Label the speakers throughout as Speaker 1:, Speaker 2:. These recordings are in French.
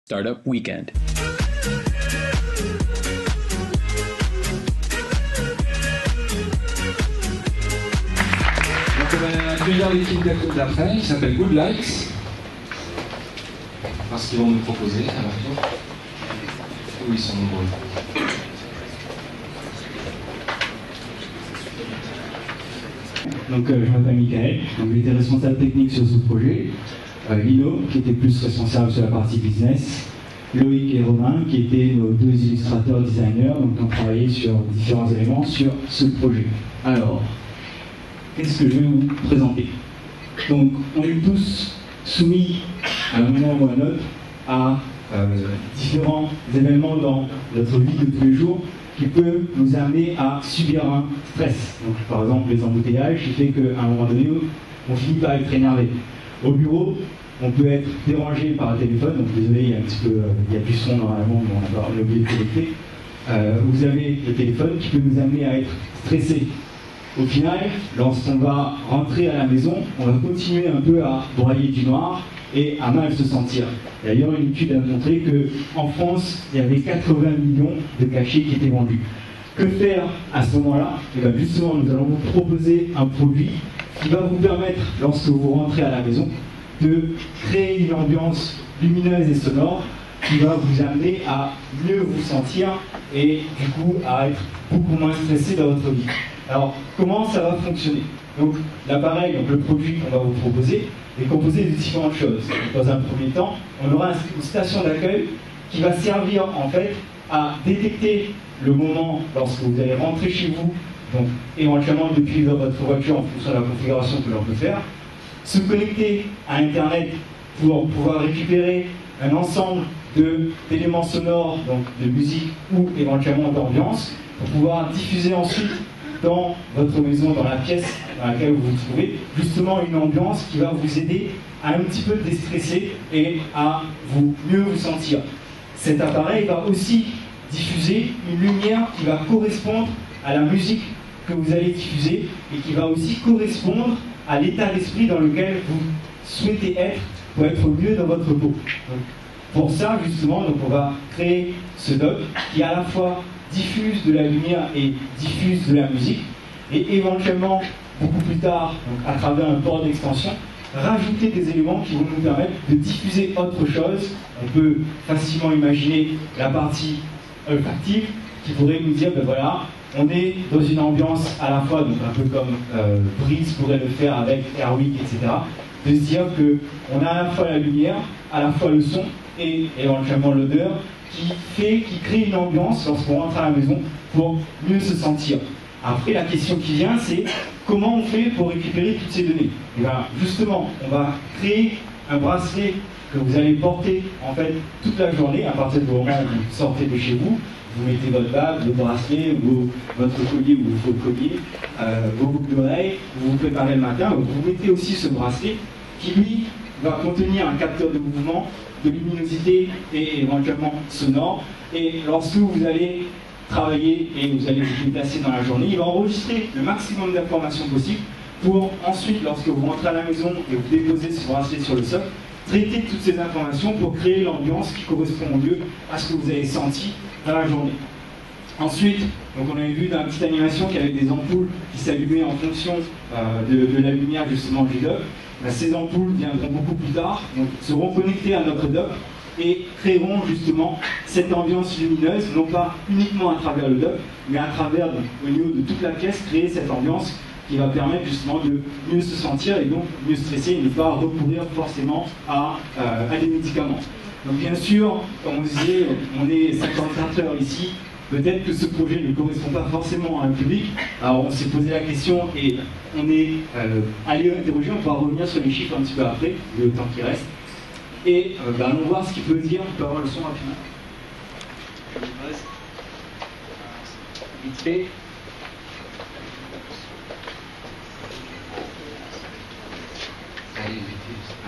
Speaker 1: Startup Weekend.
Speaker 2: Donc on va accueillir l'équipe d'après, qui s'appelle Good Lights. Parce qu'ils vont nous proposer à leur tour. Où ils sont nombreux.
Speaker 3: Donc je m'appelle Michael, j'étais responsable technique sur ce projet. Lino, qui était plus responsable sur la partie business. Loïc et Romain, qui étaient nos deux illustrateurs designers, donc on travaillé sur différents éléments sur ce projet. Alors, qu'est-ce que je vais vous présenter? Donc, on est tous soumis à un moment ou à un autre à différents événements dans notre vie de tous les jours qui peuvent nous amener à subir un stress. Donc, par exemple, les embouteillages, qui fait qu'à un moment donné, on finit par être énervé. Au bureau, on peut être dérangé par un téléphone, donc désolé, il y a un petit peu, il y a du son normalement, mais on a oublié de connecter. Vous avez le téléphone qui peut nous amener à être stressé. Au final, lorsqu'on va rentrer à la maison, on va continuer un peu à broyer du noir et à mal se sentir. D'ailleurs, une étude a montré qu'en France, il y avait 80 millions de cachets qui étaient vendus. Que faire à ce moment-là? Et bien justement, nous allons vous proposer un produit qui va vous permettre, lorsque vous rentrez à la maison, de créer une ambiance lumineuse et sonore qui va vous amener à mieux vous sentir et du coup à être beaucoup moins stressé dans votre vie. Alors, comment ça va fonctionner? Donc, l'appareil, donc le produit qu'on va vous proposer, est composé de différentes choses. Donc, dans un premier temps, on aura une station d'accueil qui va servir en fait à détecter le moment lorsque vous allez rentrer chez vous, donc éventuellement depuis votre voiture en fonction de la configuration que l'on peut faire, se connecter à Internet pour pouvoir récupérer un ensemble d'éléments sonores, donc de musique ou éventuellement d'ambiance, pour pouvoir diffuser ensuite dans votre maison, dans la pièce dans laquelle vous vous trouvez, justement une ambiance qui va vous aider à un petit peu déstresser et à mieux vous sentir. Cet appareil va aussi diffuser une lumière qui va correspondre à la musique que vous allez diffuser et qui va aussi correspondre à l'état d'esprit dans lequel vous souhaitez être pour être mieux dans votre peau. Donc, pour ça, justement, donc on va créer ce dock qui à la fois diffuse de la lumière et diffuse de la musique, et éventuellement, beaucoup plus tard, donc à travers un port d'extension, rajouter des éléments qui vont nous permettre de diffuser autre chose. On peut facilement imaginer la partie olfactive qui pourrait nous dire, ben voilà, on est dans une ambiance à la fois, donc un peu comme Breeze pourrait le faire avec Airwick, etc., de se dire qu'on a à la fois la lumière, à la fois le son et éventuellement l'odeur qui crée une ambiance lorsqu'on rentre à la maison pour mieux se sentir. Après, la question qui vient, c'est comment on fait pour récupérer toutes ces données? Et bien, justement, on va créer un bracelet que vous allez porter en fait toute la journée à partir du moment où vous sortez de chez vous. Vous mettez votre bague, votre bracelet, votre collier ou vos colliers, vos boucles d'oreilles, vous vous préparez le matin, vous mettez aussi ce bracelet qui lui va contenir un capteur de mouvement, de luminosité et éventuellement sonore. Et lorsque vous allez travailler et vous allez vous déplacer dans la journée, il va enregistrer le maximum d'informations possibles pour ensuite, lorsque vous rentrez à la maison et vous déposez ce bracelet sur le socle, traiter toutes ces informations pour créer l'ambiance qui correspond au mieux à ce que vous avez senti dans la journée. Ensuite, donc on avait vu dans la petite animation qu'il y avait des ampoules qui s'allumaient en fonction de la lumière justement du dock. Ces ampoules viendront beaucoup plus tard, donc seront connectées à notre dock et créeront justement cette ambiance lumineuse, non pas uniquement à travers le dock, mais à travers, donc, au niveau de toute la pièce, créer cette ambiance qui va permettre justement de mieux se sentir et donc mieux stresser et ne pas recourir forcément à des médicaments. Donc bien sûr, comme on disait, on est 54 heures ici, peut-être que ce projet ne correspond pas forcément à un public. Alors on s'est posé la question et on est allé interroger, on pourra revenir sur les chiffres un petit peu après, vu le temps qui reste. Et allons voir ce qu'il peut dire, on peut avoir le son rapidement. Vite fait.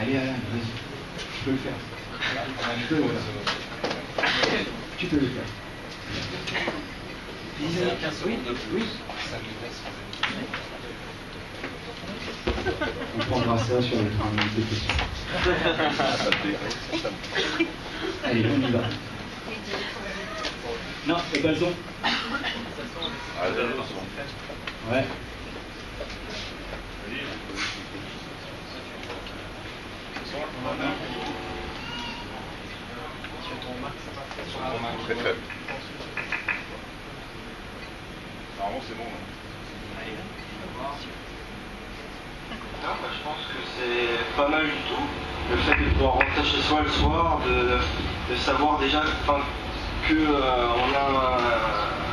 Speaker 3: Allez, vas-y, tu peux le faire. Tu peux le faire. Tu peux le faire. Oui, oui. On prendra ça sur le train de questions. Allez, on y va. Non, et pas le son. Ouais.
Speaker 1: Très faible. Normalement c'est bon.
Speaker 4: Je pense que c'est pas mal du tout. Le fait de pouvoir rentrer chez soi le soir, de savoir déjà qu'on a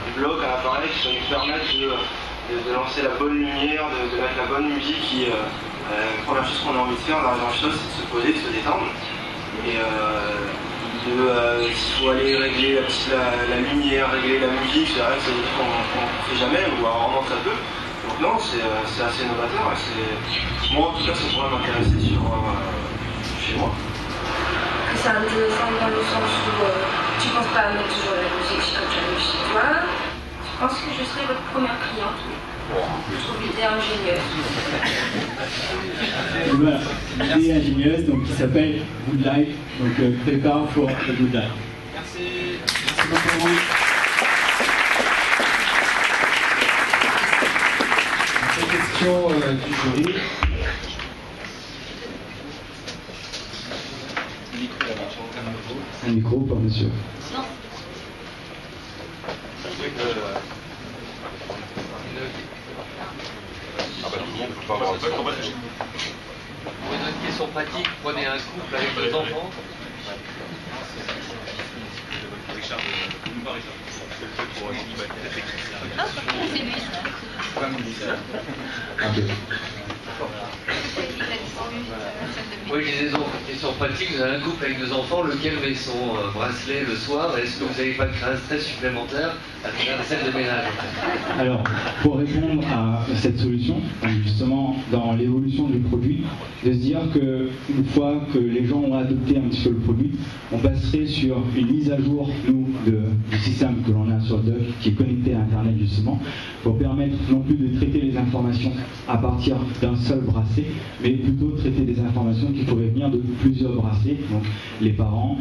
Speaker 4: un bloc, un appareil qui va nous permettre de lancer la bonne lumière, de mettre la bonne musique. La première chose qu'on a envie de faire dans la chose, c'est de se poser, de se détendre. Et s'il faut aller régler la lumière, régler la musique, c'est vrai que c'est des trucs qu'on ne fait jamais, ou rarement très peu. Donc non, c'est assez novateur. Moi en tout cas, ça pourrait m'intéresser chez moi.
Speaker 5: C'est intéressant dans le sens où tu ne penses pas à mettre toujours la musique comme tu as chez toi. Je pense que je serai votre première cliente. Je trouve l'idée ingénieuse.
Speaker 3: Voilà, l'idée ingénieuse donc, qui s'appelle Good Life. Donc prépare pour le Good Life.
Speaker 2: Merci.
Speaker 3: Merci beaucoup.
Speaker 2: Question du jury.
Speaker 3: Un micro, pas monsieur.
Speaker 5: Non.
Speaker 1: Ah bah tout le monde peut pas avoir un
Speaker 6: Pour une question pratique, prenez un couple avec 2 enfants.
Speaker 5: C'est lui.
Speaker 6: Oui, je disais donc, question pratique, vous avez un couple avec 2 enfants, lequel met son bracelet le soir, est-ce que vous n'avez pas créé un stress supplémentaire à travers la scène de ménage?
Speaker 3: Alors, pour répondre à cette solution, justement, dans l'évolution du produit, de se dire qu'une fois que les gens ont adopté un petit peu le produit, on passerait sur une mise à jour, nous, du système que l'on a sur le dock, qui est connecté à Internet, justement, pour permettre non plus de traiter les informations à partir d'un seul bracelet, mais plutôt de traiter des informations qui pourraient venir de plusieurs bracelets, donc les parents,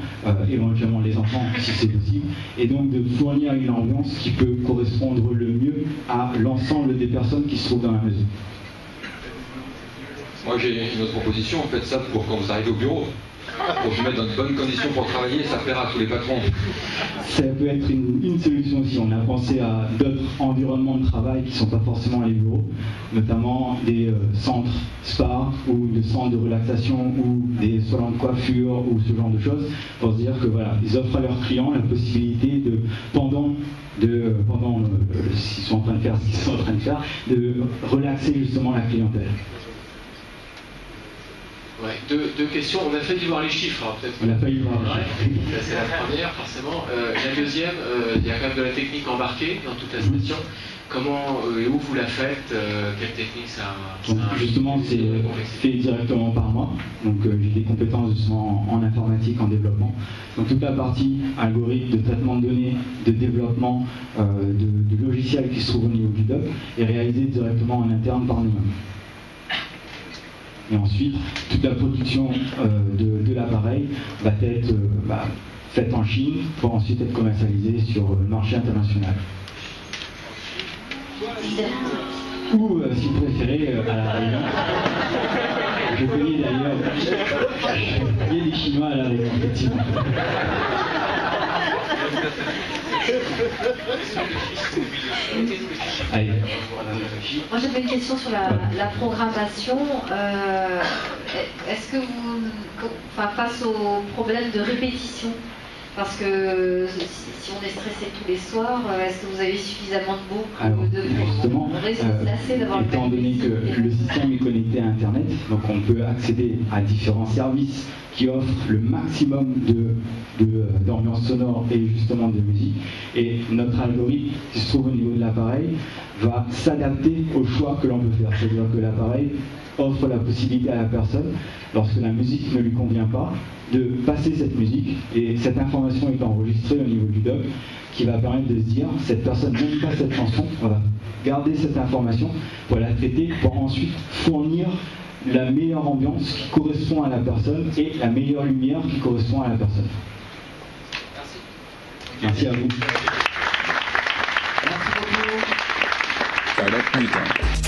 Speaker 3: éventuellement les enfants, si c'est possible, et donc de fournir une ambiance qui peut correspondre le mieux à l'ensemble des personnes qui se trouvent dans la maison.
Speaker 7: Moi j'ai une autre proposition, faites ça pour quand vous arrivez au bureau. Pour vous mettre dans de bonnes conditions pour travailler, ça plaira à tous les patrons.
Speaker 3: Ça peut être une solution aussi. On a pensé à d'autres environnements de travail qui ne sont pas forcément les bureaux, notamment des centres spa ou des centres de relaxation ou des salons de coiffure ou ce genre de choses, pour se dire que voilà, ils offrent à leurs clients la possibilité de, pendant s'ils sont en train de faire ce qu'ils sont en train de faire, de relaxer justement la clientèle.
Speaker 8: Ouais, deux questions. On a failli voir les chiffres, hein, peut-être.
Speaker 3: On a failli voir les chiffres.
Speaker 8: Ouais, c'est la première, forcément. La deuxième, il y a quand même de la technique embarquée dans toute la station. Comment et où vous la faites quelle technique ça
Speaker 3: Donc, justement, c'est fait directement par moi. Donc, j'ai des compétences justement en informatique, en développement. Donc, toute la partie algorithme de traitement de données, de développement de logiciels qui se trouvent au niveau du doc est réalisée directement en interne par nous-mêmes. Et ensuite, toute la production de l'appareil va être faite en Chine pour ensuite être commercialisée sur le marché international. Ou, si vous préférez, à la Réunion. Je connais d'ailleurs, il y a des Chinois à la Réunion, effectivement. Allez.
Speaker 9: Moi j'avais une question sur la programmation. Est-ce que face au problème de répétition, parce que si on est stressé tous les soirs, est-ce que vous avez suffisamment de mots
Speaker 3: justement, étant donné que le système est connecté à Internet, donc on peut accéder à différents services qui offrent le maximum d'ambiance sonore et justement de musique. Et notre algorithme qui se trouve au niveau de l'appareil va s'adapter au choix que l'on peut faire. C'est-à-dire que l'appareil offre la possibilité à la personne, lorsque la musique ne lui convient pas, de passer cette musique, et cette information est enregistrée au niveau du doc, qui va permettre de se dire, cette personne n'aime pas cette chanson, voilà, garder cette information pour la traiter, pour ensuite fournir la meilleure ambiance qui correspond à la personne et la meilleure lumière qui correspond à la personne. Merci à vous.
Speaker 8: Merci beaucoup.